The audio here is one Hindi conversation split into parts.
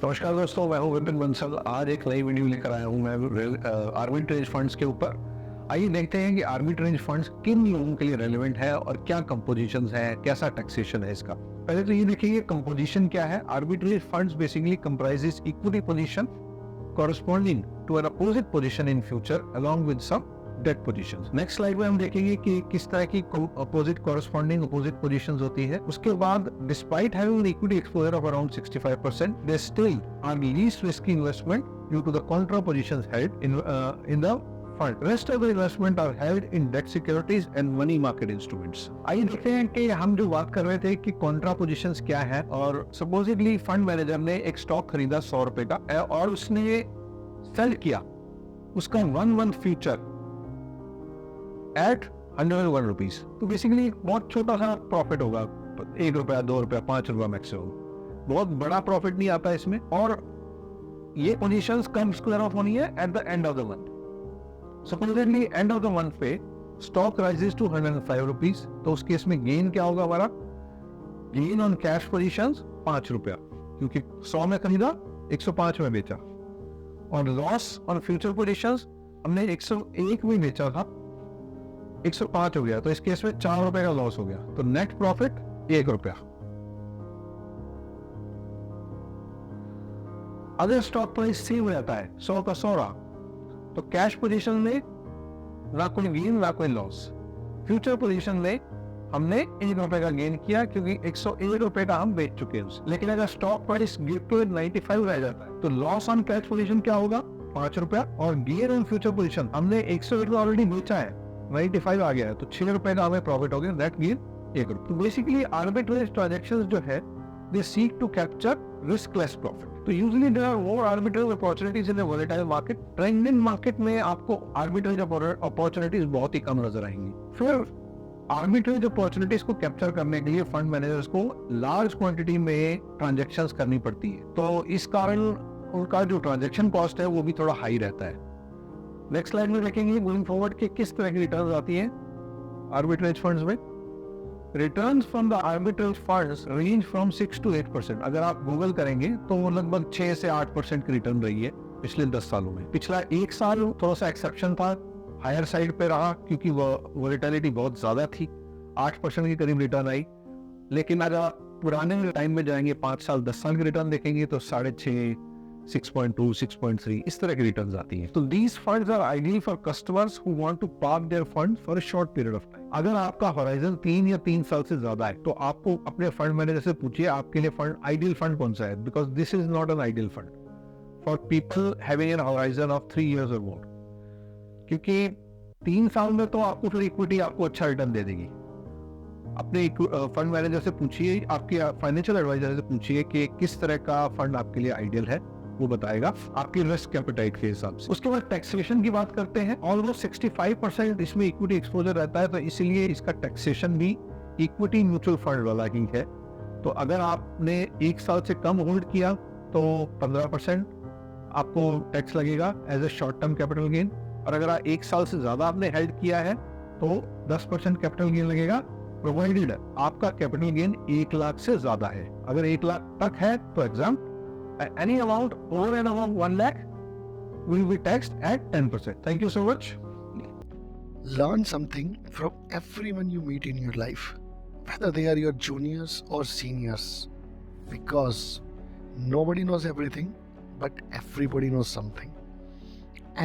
नमस्कार दोस्तों, मैं हूं विपिन बंसल। आज एक नई वीडियो लेकर आया हूं मैं आर्बिट्रेज फंड्स के ऊपर। आइए देखते हैं कि आर्बिट्रेज फंड्स किन लोगों के लिए रेलेवेंट है और क्या कंपोजिशंस है, कैसा टैक्सेशन है इसका। पहले तो ये देखिए कंपोजिशन क्या है। Arbitrage funds basically comprises equity position corresponding to an opposite position in future along with some debt positions. Next slide में हम देखेंगे कि किस तरह की अपोजिट कॉरेस्पॉन्डिंग अपोजिट पोजीशंस होती है। उसके बाद despite having equity exposure of around 65%, they still are least risky investment due to the contra positions held in the fund. Rest of the investment are held in debt securities and money market instruments. आइए देखते हैं कि हम जो बात कर रहे थे कि कॉन्ट्रा पोजीशंस क्या है। और सपोजिटली फंड मैनेजर ने एक स्टॉक खरीदा 100 रुपए का और उसने सेल किया उसका 1 फ्यूचर एट 101 रुपीज। तो बेसिकली बहुत छोटा सा प्रॉफिट होगा, 1 रुपया 2 रुपया 5 रुपया मैक्सिमम। बहुत बड़ा प्रॉफिट नहीं आता इसमें। और ये पोजीशंस कम स्क्वायर ऑफ होनी है at the end of the month. Supposedly end of the month पे स्टॉक राइजेस टू 105 रुपीज, तो उस केस में गेन क्या होगा हमारा? गेन ऑन कैश पोजीशंस 5 रुपया, क्योंकि 100 में खरीदा 105 में बेचा। और लॉस ऑन फ्यूचर पोजीशंस हमने 101 में बेचा था, 105 हो गया, तो इस केस में 4 रुपए का लॉस हो गया। तो नेट प्रॉफिट 1 रुपया। अगर स्टॉक प्राइस सेम रहता है 100 का 100 रहा, तो कैश पोजीशन में ना कोई गेन ना कोई लॉस। फ्यूचर पोजीशन में हमने 1 रुपए का गेन किया क्योंकि 101 रुपए का हम बेच चुके हैं। लेकिन अगर स्टॉक प्राइस गिर टू 95 रह जाता है तो लॉस ऑन कैश पोजीशन क्या होगा? 5 रुपया। और गेन ऑन फ्यूचर पोजीशन हमने 101 ऑलरेडी बेचा है, 95 आ गया है, तो 6 रुपए का हमें प्रॉफिट हो गया। नेट गेन 1 रुपया। तो बेसिकली आर्बिट्रेज ट्रांजैक्शंस जो है they seek to capture riskless profit. तो usually there are more arbitrage opportunities in a volatile market. Trending market में आपको आर्बिट्रेज अपॉर्चुनिटीज बहुत ही कम नजर आएंगी। फिर आर्बिट्रेज अपॉर्चुनिटीज को कैप्चर करने के लिए फंड मैनेजर्स को लार्ज क्वांटिटी में ट्रांजैक्शंस करनी पड़ती है, तो इस कारण उनका जो ट्रांजैक्शन कॉस्ट है वो भी थोड़ा हाई रहता है। नेक्स्ट स्लाइड में देखेंगे गोइंग फॉरवर्ड कि किस तरह की रिटर्न्स आती हैं आर्बिट्रेज फंड्स में। Returns from the arbitrage funds range from 6 to 8%। अगर आप गूगल करेंगे तो वो लगभग 6 से 8% की रिटर्न रही है पिछले 10 सालों में। पिछला 1 साल थोड़ा सा एक्सेप्शन था, हायर साइड पे रहा क्योंकि वोलेटिलिटी बहुत ज्यादा थी, 8% के करीब रिटर्न आई। लेकिन अगर आप पुराने टाइम में जाएंगे, 5 साल 10 साल की रिटर्न देखेंगे तो 6.5, 6.2, 6.3 इस तरह की रिटर्न्स आती हैं। तो these funds are ideal for customers who want to park their fund for a short period of time. अगर आपका होराइजन 3 या 3 साल से ज्यादा है तो आपको अपने फंड मैनेजर से पूछिए आपके लिए फंड आइडियल फंड कौन सा है, because this is not an ideal fund for people having an horizon of 3 years और मोर। क्योंकि 3 साल में तो आपको फिर इक्विटी आपको अच्छा रिटर्न दे देगी। अपने फंड मैनेजर से पूछिए, आपके फाइनेंशियल एडवाइजर से पूछिए कि किस तरह का फंड आपके लिए आइडियल है, वो बताएगा आपकी रिस्क एपेटाइट के हिसाब से। उसके बाद टैक्सेशन की बात करते हैं। ऑलमोस्ट 65% इसमें इक्विटी एक्सपोजर रहता है, तो इसीलिए इसका टैक्सेशन भी इक्विटी म्यूचुअल फंड वाला ही है। तो अगर आपने 1 साल से कम होल्ड किया तो 15% आपको टैक्स लगेगा as a short term capital gain. और अगर 1 साल से ज्यादा आपने हेल्ड किया है तो 10% कैपिटल गेन लगेगा, प्रोवाइडेड आपका कैपिटल गेन 1 लाख से ज्यादा है। अगर 1 लाख तक है तो exam any amount over and above 1 lakh will be taxed at 10%. Thank you so much. Learn something from everyone you meet in your life, whether they are your juniors or seniors, because nobody knows everything, but everybody knows something.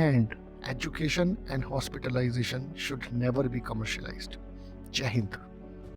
And education and hospitalization should never be commercialized. Jai Hind.